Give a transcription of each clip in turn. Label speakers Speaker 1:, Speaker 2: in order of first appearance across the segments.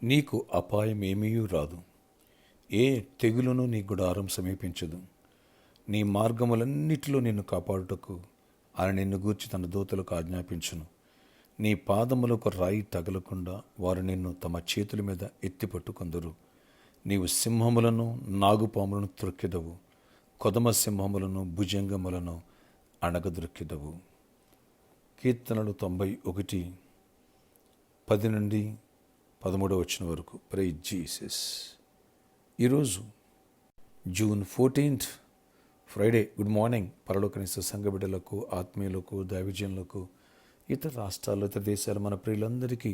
Speaker 1: నీకు అపాయం ఏమీ రాదు, ఏ తెగులును నీ గుడారం సమీపించదు. నీ మార్గములన్నిటిలో నిన్ను కాపాడుటకు ఆయన నిన్ను గూర్చి తన దూతలకు ఆజ్ఞాపించును. నీ పాదములకు రాయి తగలకుండా వారు నిన్ను తమ చేతుల మీద ఎత్తి పట్టుకొందురు. నీవు సింహములను నాగుపాములను త్రొక్కెదవు, కొదమ సింహములను భుజంగములను అణగద్రొక్కెదవు. కీర్తనలు 91:10-13 వరకు. Praise Jesus. ఈరోజు జూన్ 14 ఫ్రైడే. Good morning. పరలోకనిష్ట సంఘ బిడ్డలకు, ఆత్మీయులకు, దైవజనులకు, ఇతర రాష్ట్రాల్లో, ఇతర దేశాలు మన ప్రియులందరికీ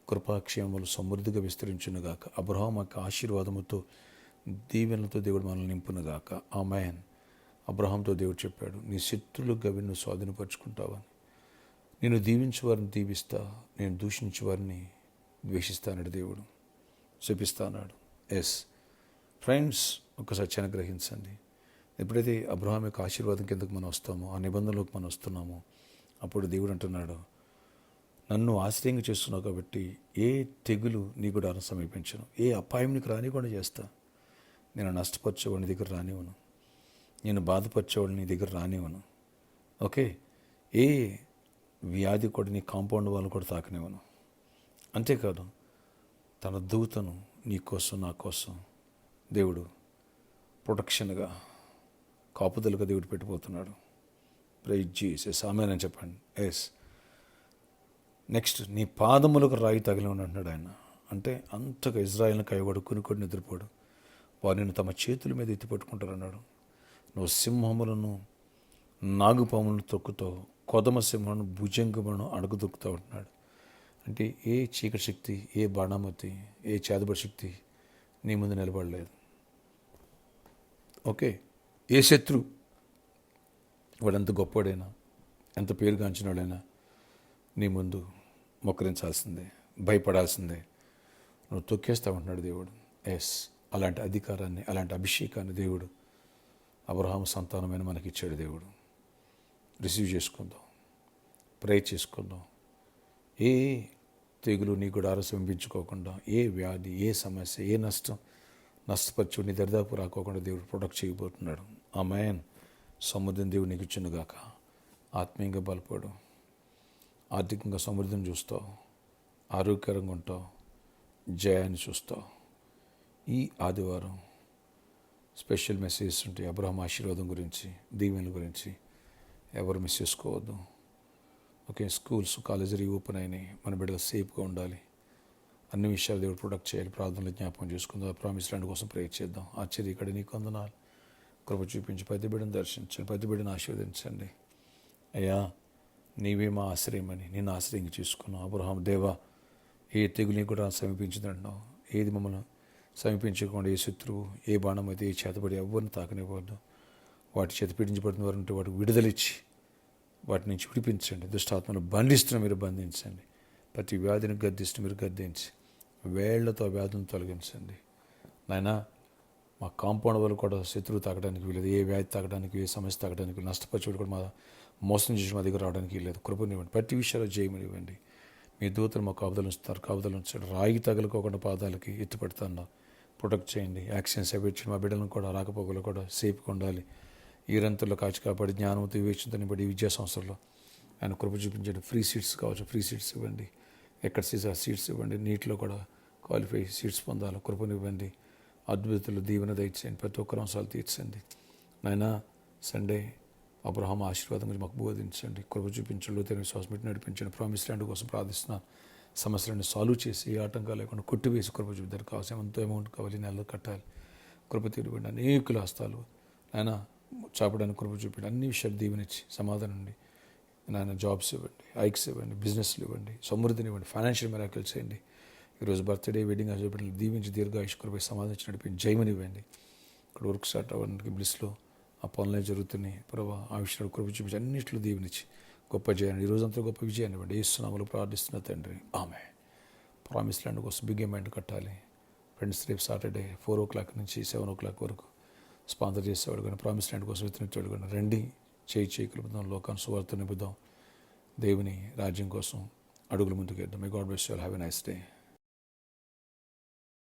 Speaker 1: కృపాక్షేమములు సమృద్ధిగా విస్తరించునుగాక. అబ్రహాము యొక్క ఆశీర్వాదముతో, దీవెనలతో దేవుడు మనల్ని నింపునుగాక. ఆమేన్. అబ్రహాంతో దేవుడు చెప్పాడు, నీ శత్రులు గవిని స్వాధీనపరుచుకుంటావని. నేను దీవించు వారిని దీవిస్తా, నేను దూషించు వారిని ద్వేషిస్తానడు దేవుడు, చూపిస్తాన్నాడు. ఎస్ ఫ్రెండ్స్, ఒక సత్యాన్ని గ్రహించండి. ఎప్పుడైతే అబ్రహాం యొక్క ఆశీర్వాదం కిందకు మనం వస్తామో, ఆ నిబంధనలోకి మనం వస్తున్నామో, అప్పుడు దేవుడు అంటున్నాడు, నన్ను ఆశ్రయంగా చేస్తున్నావు కాబట్టి ఏ తెగులు నీ గుడారం సమీపించను, ఏ అపాయం నీకు రానికుండా చేస్తా. నేను నష్టపరిచేవాడు నీ దగ్గర రానివ్వను, నేను బాధపరిచేవాడు నీ దగ్గర రానివ్వను. ఓకే, ఏ వ్యాధి కూడా నీ కాంపౌండ్ వాళ్ళు కూడా తాకనివ్వను. అంతేకాదు, తన దూతను నీ కోసం, నా కోసం దేవుడు ప్రొటెక్షన్గా, కాపుదలుగా దేవుడు పెట్టిపోతున్నాడు. Praise Jesus. ఆమేన్ అని చెప్పండి. ఎస్. నెక్స్ట్, నీ పాదములకు రాయి తగిలి అంటున్నాడు ఆయన. అంటే అంతగా ఇజ్రాయేల్ని కైవాడు కొనుక్కొని నిద్రపోడు, వారిని తమ చేతుల మీద ఎత్తి పట్టుకుంటారు అన్నాడు. నువ్వు సింహములను నాగుపాములను తొక్కుతావు, కొదమ సింహములను భుజంగములను అడుగుదొక్కుతావు అంటున్నాడు. అంటే ఏ చీకటి శక్తి, ఏ బాణామతి, ఏ చేతబడి శక్తి నీ ముందు నిలబడలేదు. ఓకే, ఏ శత్రు వాడు ఎంత గొప్పవాడైనా, ఎంత పేరుగాంచినవాడైనా నీ ముందు మొక్కరించాల్సిందే, భయపడాల్సిందే. నువ్వు తొక్కేస్తావు అంటున్నాడు దేవుడు. ఎస్, అలాంటి అధికారాన్ని, అలాంటి అభిషేకాన్ని దేవుడు అబ్రహాము సంతానమైన మనకి ఇచ్చాడు. దేవుడు రిసీవ్ చేసుకుందాం, ప్రే చేసుకుందాం. ఏ తెగులు నీ గుడారం సమీపించుకోకుండా, ఏ వ్యాధి, ఏ సమస్య, ఏ నష్టపరచు నీ దరిదాపు రాకోకుండా దేవుడు ప్రొటెక్ట్ చేయబోతున్నాడు. ఆమేన్. సమృద్ధిని దేవుడు నీకు ఇచ్చునుగాక. ఆత్మీయంగా బలపడు, ఆర్థికంగా సమృద్ధిని చూస్తావు, ఆరోగ్యకరంగా ఉంటావు, జయాన్ని చూస్తావు. ఈ ఆదివారం స్పెషల్ మెసేజెస్ ఉంటాయి అబ్రహాం ఆశీర్వాదం గురించి, దీవెనల గురించి. ఎవరు మిస్ చేసుకోవద్దు. ఓకే, స్కూల్స్, కాలేజీ రీఓపెన్ అయినాయి. మన బిడ్డలు సేఫ్గా ఉండాలి. అన్ని విషయాలు దేవుడు ప్రొటెక్ట్ చేయాలి. ప్రార్థనలు జ్ఞాపకం చేసుకుందాం. ప్రామిస్ ల్యాండ్ కోసం ప్రే చేద్దాం. ఆశ్చర్య ఇక్కడ నీకు వందనాలు. కృప చూపించి ప్రతి బిడ్డను దర్శించండి, ప్రతి బిడ్డను ఆశీర్వదించండి. అయ్యా, నీవే మా ఆశ్రయమని నిన్ను ఆశ్రయంగా చేసుకున్నావు. అబ్రహాం, దేవా, ఏ తెగులు నీకు కూడా సమీపించిందంటున్నావు. ఏది మమ్మల్ని సమీపించకుండా, ఏ శత్రువు, ఏ బాణం అయితే, ఏ చేతబడి ఎవరిని తాకనివ్వద్దు. వాటి చేత పీడించబడిన వారు ఉంటే వాటికి విడుదలిచ్చి వాటి నుంచి విడిపించండి. దుష్టాత్మను బంధిస్తున్న మీరు బంధించండి. ప్రతి వ్యాధిని గద్దిస్తూ మీరు గద్దించి వేళ్లతో వ్యాధిని తొలగించండి. నాయనా, మా కాంపౌండ్ వాళ్ళు కూడా శత్రువు తాకడానికి వీలేదు, ఏ వ్యాధి తాకడానికి, ఏ సమస్య తాకడానికి, నష్టపరిచేవాడు కూడా మా మోసం చేసి మా దగ్గర రావడానికి వీలేదు. కృపనివ్వండి. ప్రతి విషయాల్లో జయమనివ్వండి. మీ దూతలు మా కాపుదలు ఉంచుతారు, కాపుదలు ఉంచాడు. రాయి తగలుకోకుండా పాదాలకి ఎత్తుపడుతున్నా ప్రొటెక్ట్ చేయండి. యాక్సిడెంట్స్ అవ్వచ్చు. మా బిడ్డలను కూడా రాకపోకలు కూడా సేఫ్గా ఉండాలి. ఈ రంతుల్లో కాచి కాపాడి జ్ఞానంతో వివేచనతో బట్టి విద్యా సంస్థల్లో ఆయన కృప చూపించండి. ఫ్రీ సీట్స్ కావచ్చు, ఫ్రీ సీట్స్ ఇవ్వండి. ఎక్కడ సీట్స్ ఇవ్వండి. నీటిలో కూడా క్వాలిఫై సీట్స్ పొందాలి. కృపనివ్వండి. అద్భుతులు దీవెన దయచేయండి. ప్రతి ఒక్కరు అవసరాలు తీర్చండి. నాయనా, సండే అబ్రహాం ఆశీర్వాదం గురించి మాకు బోధించండి. కృప చూపించండి. లోతైన విశ్వాసం పెట్టి నడిపించండి. ప్రామిస్ ల్యాండ్ కోసం ప్రార్థిస్తున్నాను. సమస్యలను సాల్వ్ చేసి, ఏ ఆటంకాలు లేకుండా కొట్టివేసి కృప చూపిస్తారు. కావాల్సిన ఎంతో అమౌంట్ కావాలి, నెలలో కట్టాలి. కృప తీరివ్వండి. అనేకుల హస్తాలు ఆయన చాపడానికి కృప చూపించండి. అన్ని విషయాలు దీవెనిచ్చి సమాధానం ఉండి నాయన జాబ్స్ ఇవ్వండి, హైక్స్ ఇవ్వండి, బిజినెస్లు ఇవ్వండి, సమృద్ధిని ఇవ్వండి, ఫైనాన్షియల్ మిరాకిల్స్ చేయండి. ఈరోజు బర్త్డే, వెడ్డింగ్ హాస్పిటల్ దీవించి దీర్ఘాయుష్కరపై సమాధించి నడిపి జయమని ఇవ్వండి. ఇక్కడ వర్క్ స్టార్ట్ అవ్వడానికి బ్లిస్లో ఆ పనులే జరుగుతున్నాయి. ప్రభావ ఆ విషయాలు కృప చూపించి అన్నింటిలో దీవెనిచ్చి గొప్ప జయాన్ని, ఈరోజంతా గొప్ప విజయాన్ని ఇవ్వండి. యేసునామములో ప్రార్థిస్తున్న తండ్రి, ఆమేన్. ప్రామిస్ ల్యాండ్ కోసం బిగ్ అమౌంట్ కట్టాలి. ఫ్రెండ్స్, రేపు సాటర్డే 4 o'clock నుంచి 7 o'clock వరకు స్పాన్సర్ చేసేవాడు కానీ, ప్రామిస్ ల్యాండ్ కోసం విత్తనిచ్చేవాడు కానీ, రండి, చేయి కలుపుదాం, లోకాన్ని సువార్త నింపుదాం, దేవుని రాజ్యం కోసం అడుగులు ముందుకు వేద్దాం. May God bless you all. Have a nice day.